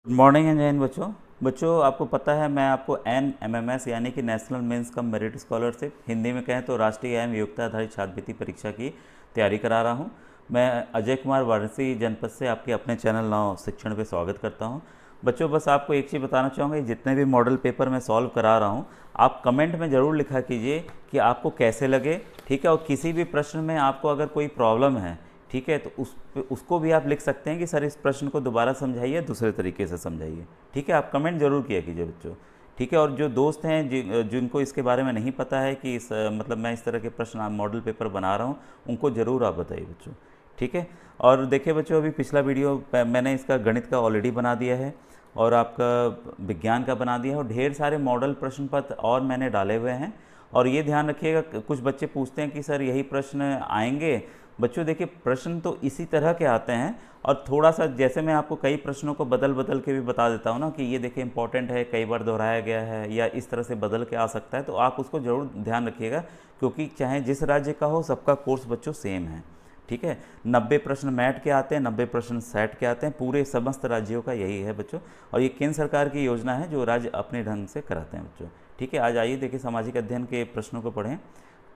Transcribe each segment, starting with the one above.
Good morning and जय हिंद बच्चों आपको पता है मैं आपको NMMS यानी कि national means cum merit scholarship, Hindi में कहें तो राष्ट्रीय एवं योग्यता आधारित छात्रवृत्ति परीक्षा की तैयारी करा रहा हूं। मैं अजय कुमार वाराणसी जनपद से आपके अपने चैनल नाव शिक्षण पे स्वागत करता हूं। बच्चों बस आपको एक चीज़ बताना चाहूँगा, जितने भी मॉडल पेपर मैं सॉल्व करा रहा हूँ आप कमेंट में ज़रूर लिखा कीजिए कि आपको कैसे लगे, ठीक है। और किसी भी प्रश्न में आपको अगर कोई प्रॉब्लम है, ठीक है, तो उसको भी आप लिख सकते हैं कि सर इस प्रश्न को दोबारा समझाइए, दूसरे तरीके से समझाइए, ठीक है। आप कमेंट जरूर किया कीजिए बच्चों, ठीक है। और जो दोस्त हैं जिनको इसके बारे में नहीं पता है कि मतलब मैं इस तरह के प्रश्न मॉडल पेपर बना रहा हूँ, उनको ज़रूर आप बताइए बच्चों, ठीक है। और देखिए बच्चों, अभी पिछला वीडियो मैंने इसका गणित का ऑलरेडी बना दिया है और आपका विज्ञान का बना दिया है, और ढेर सारे मॉडल प्रश्न पत्र और मैंने डाले हुए हैं। और ये ध्यान रखिएगा, कुछ बच्चे पूछते हैं कि सर यही प्रश्न आएंगे। बच्चों देखिए, प्रश्न तो इसी तरह के आते हैं, और थोड़ा सा जैसे मैं आपको कई प्रश्नों को बदल बदल के भी बता देता हूँ ना कि ये देखिए इंपॉर्टेंट है, कई बार दोहराया गया है या इस तरह से बदल के आ सकता है, तो आप उसको ज़रूर ध्यान रखिएगा, क्योंकि चाहे जिस राज्य का हो सबका कोर्स बच्चों सेम है, ठीक है। 90 प्रश्न मैट के आते हैं, 90 प्रश्न सेट के आते हैं, पूरे समस्त राज्यों का यही है बच्चों। और ये केंद्र सरकार की योजना है जो राज्य अपने ढंग से कराते हैं बच्चों, ठीक है। आज आइए देखिए सामाजिक अध्ययन के प्रश्नों को पढ़ें।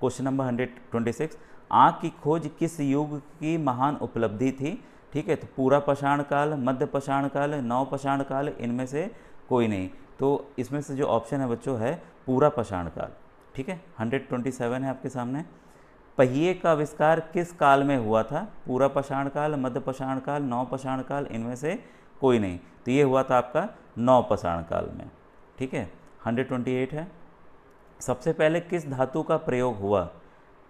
क्वेश्चन नंबर 126, आँख की खोज किस युग की महान उपलब्धि थी, ठीक है। तो पूरा पाषाण काल, मध्य पाषाण काल, नव पाषाण काल, इनमें से कोई नहीं। तो इसमें से जो ऑप्शन है बच्चों है पूरा पाषाण काल, ठीक है। 127 है आपके सामने। पहिए का आविष्कार किस काल में हुआ था? पूरा पाषाण काल, मध्य पाषाण काल, नव पाषाण काल, इनमें से कोई नहीं। तो ये हुआ था आपका नव पाषाण काल में, ठीक है। 128 है, सबसे पहले किस धातु का प्रयोग हुआ?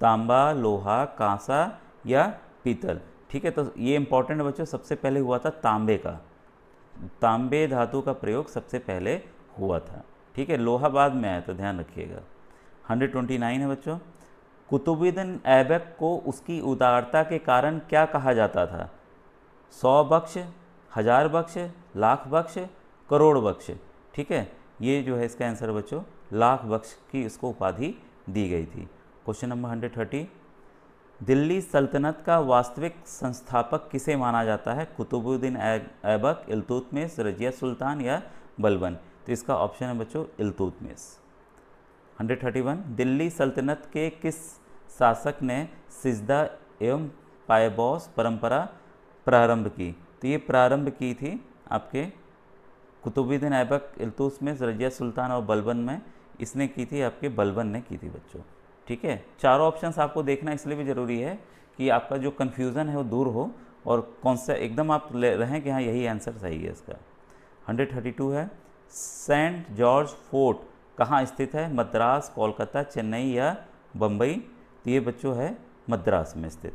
तांबा, लोहा, कांसा या पीतल, ठीक है। तो ये इंपॉर्टेंट है बच्चों, सबसे पहले हुआ था तांबे का, तांबे धातु का प्रयोग सबसे पहले हुआ था, ठीक है। लोहा बाद में आया, तो ध्यान रखिएगा। 129 है बच्चों, कुतुबुद्दीन ऐबक को उसकी उदारता के कारण क्या कहा जाता था? 100 बख्श, 1000 बख्श, लाख बख्श, करोड़ बख्श, ठीक है। ये जो है इसका आंसर बच्चों लाख बख्श की इसको उपाधि दी गई थी। क्वेश्चन नंबर 130, दिल्ली सल्तनत का वास्तविक संस्थापक किसे माना जाता है? कुतुबुद्दीन ऐबक, इल्तुतमिश, रजिया सुल्तान या बलबन? तो इसका ऑप्शन है बच्चों इल्तुतमिश। 131, दिल्ली सल्तनत के किस शासक ने सिजदा एवं पायबॉस परंपरा प्रारंभ की? तो ये प्रारंभ की थी आपके कुतुबुद्दीन ऐबक, इल्तुतमिश, रजिया सुल्तान और बलबन में इसने की थी, आपके बलबन ने की थी बच्चों, ठीक है। चारों ऑप्शंस आपको देखना इसलिए भी ज़रूरी है कि आपका जो कन्फ्यूज़न है वो दूर हो और कौन सा एकदम आप रहें कि हाँ यही आंसर सही है इसका। 132 है, सेंट जॉर्ज फोर्ट कहाँ स्थित है? मद्रास, कोलकाता, चेन्नई या बम्बई? तो ये बच्चों है मद्रास में स्थित।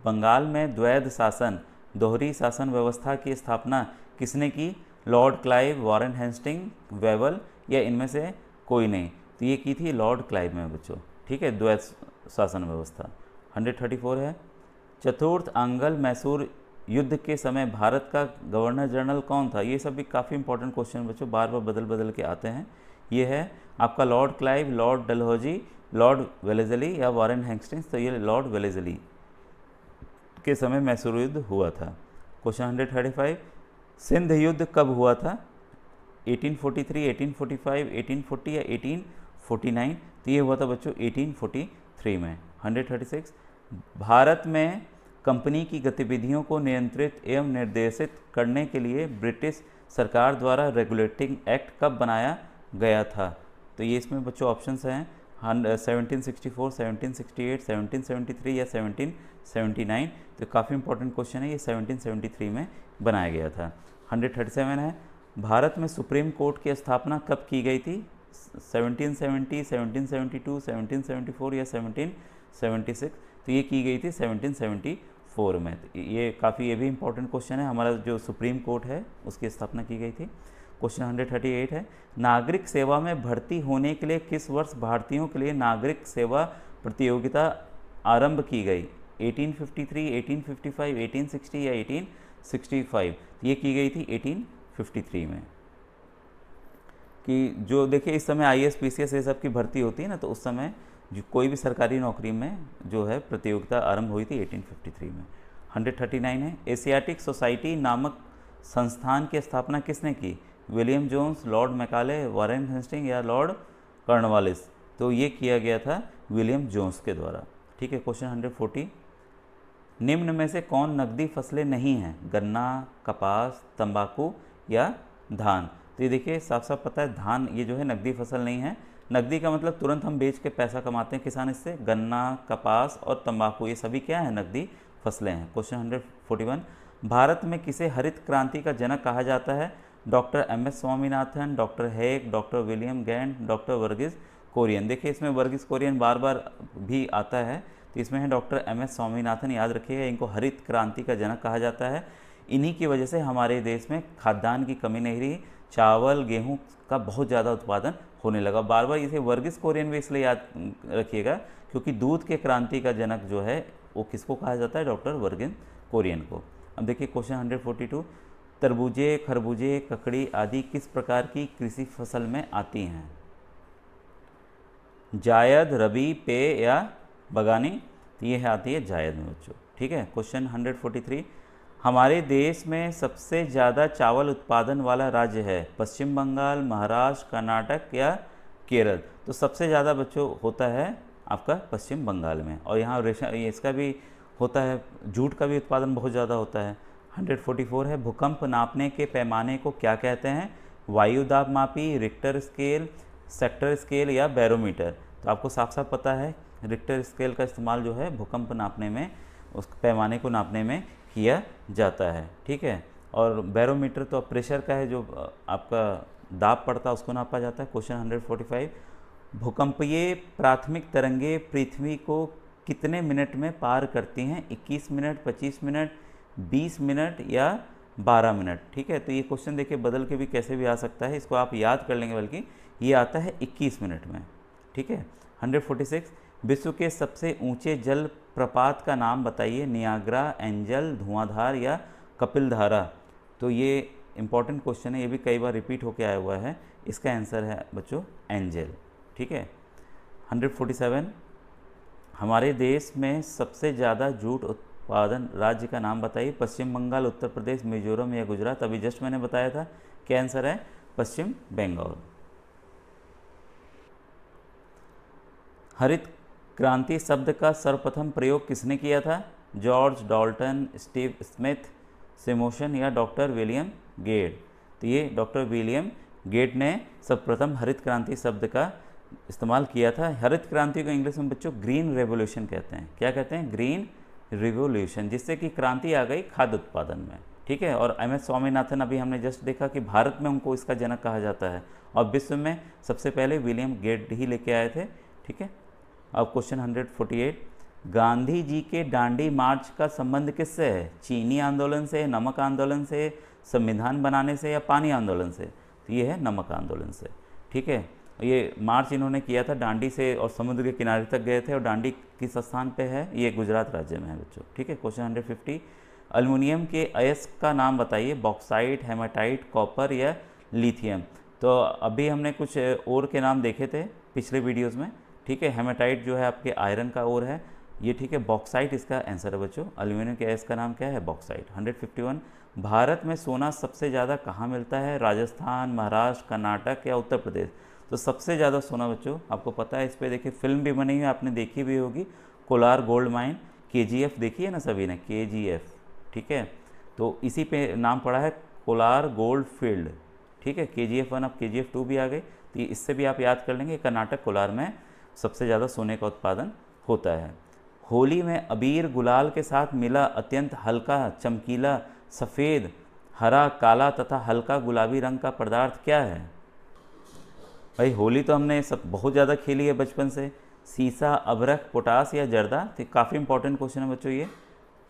बंगाल में द्वैध शासन, दोहरी शासन व्यवस्था की स्थापना किसने की? लॉर्ड क्लाइव, वॉरेन हेस्टिंग, वेबल या इनमें से कोई नहीं? तो ये की थी लॉर्ड क्लाइव में बच्चों, ठीक है, द्वैध शासन व्यवस्था। 134 है, चतुर्थ आंग्ल मैसूर युद्ध के समय भारत का गवर्नर जनरल कौन था? ये सब भी काफ़ी इंपॉर्टेंट क्वेश्चन बच्चों, बार बार बदल बदल के आते हैं। ये है आपका Lord Clive, Lord Dalhousie, Lord Wellesley या वॉरेन हेस्टिंग्स? तो ये लॉर्ड वेलेजली के समय मैसूर युद्ध हुआ था। क्वेश्चन 135, सिंध युद्ध कब हुआ था? 1843, 1845, 1840 या 1849? तो ये हुआ था बच्चों 1843 में। 136, भारत में कंपनी की गतिविधियों को नियंत्रित एवं निर्देशित करने के लिए ब्रिटिश सरकार द्वारा रेगुलेटिंग एक्ट कब बनाया गया था? तो ये इसमें बच्चों ऑप्शंस हैं 1764, 1768, 1773 या 1779? तो काफ़ी इंपॉर्टेंट क्वेश्चन है, ये 1773 में बनाया गया था। 137 है, भारत में सुप्रीम कोर्ट की स्थापना कब की गई थी? 1770, 1772, 1774 या 1776? तो ये की गई थी 1774 में। तो ये भी इंपॉर्टेंट क्वेश्चन है, हमारा जो सुप्रीम कोर्ट है उसकी स्थापना की गई थी। क्वेश्चन 138 है, नागरिक सेवा में भर्ती होने के लिए किस वर्ष भारतीयों के लिए नागरिक सेवा प्रतियोगिता आरंभ की गई? 1853, 1855, 1860 या 1865? ये की गई थी 1853 में। कि जो देखिए इस समय IAS, PCS ये सब की भर्ती होती है ना, तो उस समय जो कोई भी सरकारी नौकरी में जो है प्रतियोगिता आरंभ हुई थी 1853 में। 139 है, एशियाटिक सोसाइटी नामक संस्थान की स्थापना किसने की? William Jones, Lord Macaulay, Warren Hasting या लॉर्ड कॉर्नवालिस? तो ये किया गया था विलियम जोन्स के द्वारा। ठीक है, क्वेश्चन 140, निम्न में से कौन नकदी फसलें नहीं हैं? गन्ना, कपास, तंबाकू या धान? तो ये देखिए साफ साफ पता है धान ये जो है नकदी फसल नहीं है। नकदी का मतलब तुरंत हम बेच के पैसा कमाते हैं किसान इससे। गन्ना, कपास और तंबाकू ये सभी क्या है? नकदी फसलें हैं। क्वेश्चन 141, भारत में किसे हरित क्रांति का जनक कहा जाता है? Doctor M S. स्वामीनाथन, डॉक्टर हेग, डॉक्टर विलियम गेंट, डॉक्टर वर्गीस कोरियन? देखिए इसमें वर्गीस कोरियन बार बार भी आता है, तो इसमें है डॉक्टर एम.एस. स्वामीनाथन, याद रखिएगा। इनको हरित क्रांति का जनक कहा जाता है। इन्हीं की वजह से हमारे देश में खाद्यान्न की कमी नहीं रही, चावल गेहूं का बहुत ज़्यादा उत्पादन होने लगा। बार बार इसे वर्गीस कोरियन भी इसलिए याद रखिएगा क्योंकि दूध के क्रांति का जनक जो है वो किसको कहा जाता है? डॉक्टर वर्गीस कोरियन को। अब देखिए क्वेश्चन 142, तरबूजे, खरबूजे, ककड़ी आदि किस प्रकार की कृषि फसल में आती हैं? जायद, रबी, पेय या बगानी? तो ये आती है जायद में बच्चों। ठीक है, क्वेश्चन 143, हमारे देश में सबसे ज़्यादा चावल उत्पादन वाला राज्य है? पश्चिम बंगाल, महाराष्ट्र, कर्नाटक या केरल? तो सबसे ज़्यादा बच्चों होता है आपका पश्चिम बंगाल में, और यहाँ रेशम इसका भी होता है, जूट का भी उत्पादन बहुत ज़्यादा होता है। 144 है, भूकंप नापने के पैमाने को क्या कहते हैं? वायु दाब मापी, रिक्टर स्केल, सेक्टर स्केल या बैरोमीटर? तो आपको साफ साफ पता है रिक्टर स्केल का इस्तेमाल जो है भूकंप नापने में, उस पैमाने को नापने में किया जाता है। ठीक है, और बैरोमीटर तो प्रेशर का है, जो आपका दाब पड़ता है उसको नापा जाता है। क्वेश्चन 145, भूकंपीय प्राथमिक तरंगे पृथ्वी को कितने मिनट में पार करती हैं? 21 मिनट, 25 मिनट, 20 मिनट या 12 मिनट? ठीक है, तो ये क्वेश्चन देखिए बदल के भी कैसे भी आ सकता है, इसको आप याद कर लेंगे, बल्कि ये आता है 21 मिनट में। ठीक है, 146, विश्व के सबसे ऊंचे जल प्रपात का नाम बताइए? नियाग्रा, एंजल, धुआंधार या कपिलधारा? तो ये इंपॉर्टेंट क्वेश्चन है, ये भी कई बार रिपीट होकर आया हुआ है। इसका आंसर है बच्चों एंजल। ठीक है, 147, हमारे देश में सबसे ज़्यादा जूट उत्पादन राज्य का नाम बताइए? पश्चिम बंगाल, उत्तर प्रदेश, मिजोरम या गुजरात? अभी जस्ट मैंने बताया था, क्या आंसर है? पश्चिम बंगाल। हरित क्रांति शब्द का सर्वप्रथम प्रयोग किसने किया था? जॉर्ज डाल्टन, स्टीव स्मिथ, सिमोशन या डॉक्टर विलियम गेट? तो ये डॉक्टर विलियम गेट ने सर्वप्रथम हरित क्रांति शब्द का इस्तेमाल किया था। हरित क्रांति को इंग्लिश में बच्चों ग्रीन रेवोल्यूशन कहते हैं। क्या कहते हैं? ग्रीन रिवोल्यूशन, जिससे कि क्रांति आ गई खाद्य उत्पादन में। ठीक है, और एम.एस. स्वामीनाथन अभी हमने जस्ट देखा कि भारत में उनको इसका जनक कहा जाता है, और विश्व में सबसे पहले विलियम गेट ही लेके आए थे। ठीक है, अब क्वेश्चन 148, गांधी जी के दांडी मार्च का संबंध किससे है? चीनी आंदोलन से, नमक आंदोलन से, संविधान बनाने से या पानी आंदोलन से? तो ये है नमक आंदोलन से। ठीक है, ये मार्च इन्होंने किया था दांडी से, और समुद्र के किनारे तक गए थे, और दांडी किस स्थान पे है? ये गुजरात राज्य में है बच्चों। ठीक है, क्वेश्चन 150, एल्युमिनियम के अयस्क का नाम बताइए? बॉक्साइट, हेमाटाइट, कॉपर या लिथियम? तो अभी हमने कुछ ओर के नाम देखे थे पिछले वीडियोज़ में। ठीक है, हेमाटाइट जो है आपके आयरन का ओर है ये। ठीक है, बॉक्साइट इसका आंसर है बच्चों। एल्युमिनियम के अयस्क का नाम क्या है? बॉक्साइट। 151, भारत में सोना सबसे ज़्यादा कहाँ मिलता है? राजस्थान, महाराष्ट्र, कर्नाटक या उत्तर प्रदेश? तो सबसे ज़्यादा सोना बच्चों आपको पता है, इस पर देखिए फिल्म भी बनी हुई है, आपने देखी भी होगी, कोलार गोल्ड माइन। KGF देखी है ना सभी ने? KGF। ठीक है, तो इसी पे नाम पड़ा है कोलार गोल्ड फील्ड। ठीक है, KGF 1 अब KGF 2 भी आ गई, तो इससे भी आप याद कर लेंगे। कर्नाटक कोलार में सबसे ज़्यादा सोने का उत्पादन होता है। होली में अबीर गुलाल के साथ मिला अत्यंत हल्का, चमकीला, सफ़ेद, हरा, काला तथा हल्का गुलाबी रंग का पदार्थ क्या है? भाई होली तो हमने सब बहुत ज़्यादा खेली है बचपन से। सीसा, अबरख, पोटास या जर्दा? तो काफ़ी इंपॉर्टेंट क्वेश्चन है बच्चों ये।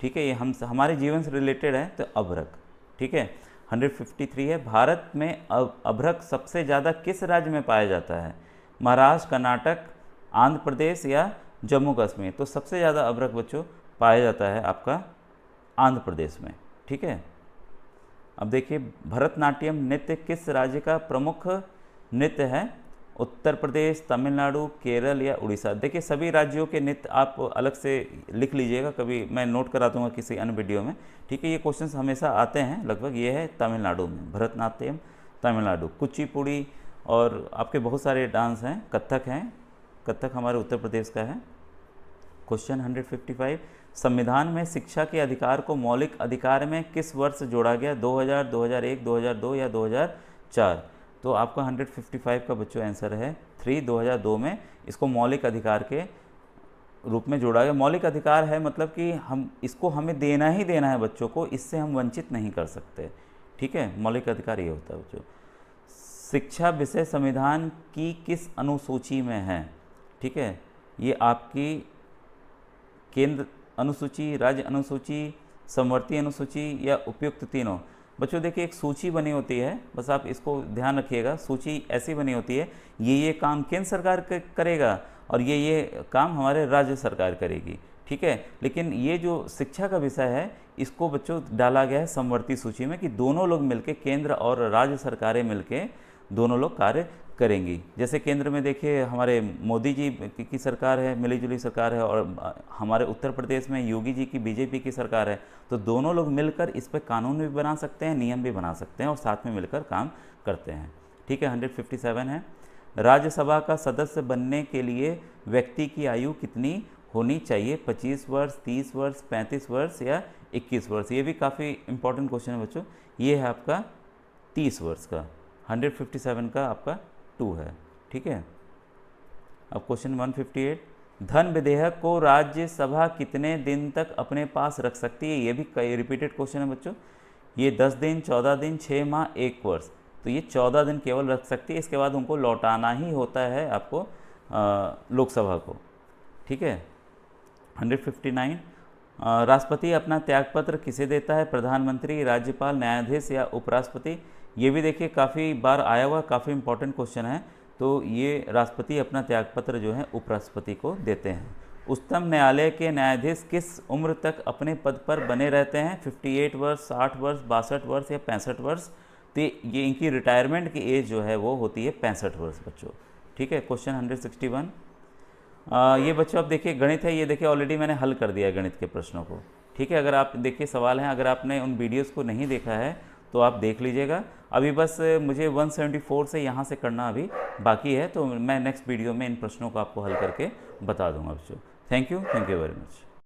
ठीक है, ये हमारे जीवन से रिलेटेड है, तो अबरख। ठीक है, 153 है, भारत में अबरख सबसे ज़्यादा किस राज्य में पाया जाता है? महाराष्ट्र, कर्नाटक, आंध्र प्रदेश या जम्मू कश्मीर? तो सबसे ज़्यादा अबरख बच्चों पाया जाता है आपका आंध्र प्रदेश में। ठीक है, अब देखिए भरतनाट्यम नृत्य किस राज्य का प्रमुख नृत्य है? उत्तर प्रदेश, तमिलनाडु, केरल या उड़ीसा। देखिए सभी राज्यों के नृत्य आप अलग से लिख लीजिएगा, कभी मैं नोट करा दूंगा किसी अन्य वीडियो में, ठीक है। ये क्वेश्चंस हमेशा आते हैं लगभग। ये है तमिलनाडु में भरतनाट्यम, तमिलनाडु। कुचिपुड़ी और आपके बहुत सारे डांस हैं, कथक हैं, कथक हमारे उत्तर प्रदेश का है। क्वेश्चन 155, संविधान में शिक्षा के अधिकार को मौलिक अधिकार में किस वर्ष जोड़ा गया? 2000, 2001, 2002 या 2004? तो आपका 155 का बच्चों आंसर है 3, 2002 में इसको मौलिक अधिकार के रूप में जोड़ा गया। मौलिक अधिकार है मतलब कि हम इसको हमें देना ही देना है बच्चों को, इससे हम वंचित नहीं कर सकते, ठीक है। मौलिक अधिकार ये होता है बच्चों। शिक्षा विषय संविधान की किस अनुसूची में है? ठीक है, ये आपकी केंद्र अनुसूची, राज्य अनुसूची, समवर्ती अनुसूची या उपयुक्त तीनों? बच्चों देखिए एक सूची बनी होती है, बस आप इसको ध्यान रखिएगा। सूची ऐसी बनी होती है, ये काम केंद्र सरकार करेगा और ये काम हमारे राज्य सरकार करेगी, ठीक है। लेकिन ये जो शिक्षा का विषय है इसको बच्चों डाला गया है समवर्ती सूची में कि दोनों लोग मिलके, केंद्र और राज्य सरकारें मिलके दोनों लोग कार्य करेंगी। जैसे केंद्र में देखिए हमारे मोदी जी की सरकार है, मिलीजुली सरकार है, और हमारे उत्तर प्रदेश में योगी जी की बीजेपी की सरकार है। तो दोनों लोग मिलकर इस पर कानून भी बना सकते हैं, नियम भी बना सकते हैं और साथ में मिलकर काम करते हैं, ठीक है। 157 है, राज्यसभा का सदस्य बनने के लिए व्यक्ति की आयु कितनी होनी चाहिए? 25 वर्ष, 30 वर्ष, 35 वर्ष या 21 वर्ष? ये भी काफ़ी इंपॉर्टेंट क्वेश्चन है बच्चों। ये है आपका 30 वर्ष का। 157 का आपका 2 है, ठीक है। अब क्वेश्चन 158, धन विधेयक को राज्यसभा कितने दिन तक अपने पास रख सकती है? ये भी कई रिपीटेड क्वेश्चन है बच्चों। ये 10 दिन, 14 दिन, 6 माह, 1 वर्ष। तो ये 14 दिन केवल रख सकती है, इसके बाद उनको लौटाना ही होता है आपको लोकसभा को, ठीक है। 159, राष्ट्रपति अपना त्यागपत्र किसे देता है? प्रधानमंत्री, राज्यपाल, न्यायाधीश या उपराष्ट्रपति? ये भी देखिए काफ़ी बार आया हुआ, काफ़ी इंपॉर्टेंट क्वेश्चन है। तो ये राष्ट्रपति अपना त्यागपत्र जो है उपराष्ट्रपति को देते हैं। उच्चतम न्यायालय के न्यायाधीश किस उम्र तक अपने पद पर बने रहते हैं? 58 वर्ष, 60 वर्ष, 62 वर्ष या 65 वर्ष? तो ये इनकी रिटायरमेंट की एज जो है वो होती है 65 वर्ष बच्चों, ठीक है। क्वेश्चन 161, ये बच्चों अब देखिए गणित है, ये देखिए ऑलरेडी मैंने हल कर दिया है गणित के प्रश्नों को, ठीक है। अगर आप देखिए सवाल हैं, अगर आपने उन वीडियोस को नहीं देखा है तो आप देख लीजिएगा। अभी बस मुझे 174 से यहाँ से करना अभी बाकी है, तो मैं नेक्स्ट वीडियो में इन प्रश्नों को आपको हल करके बता दूंगा बच्चों। Thank you very much.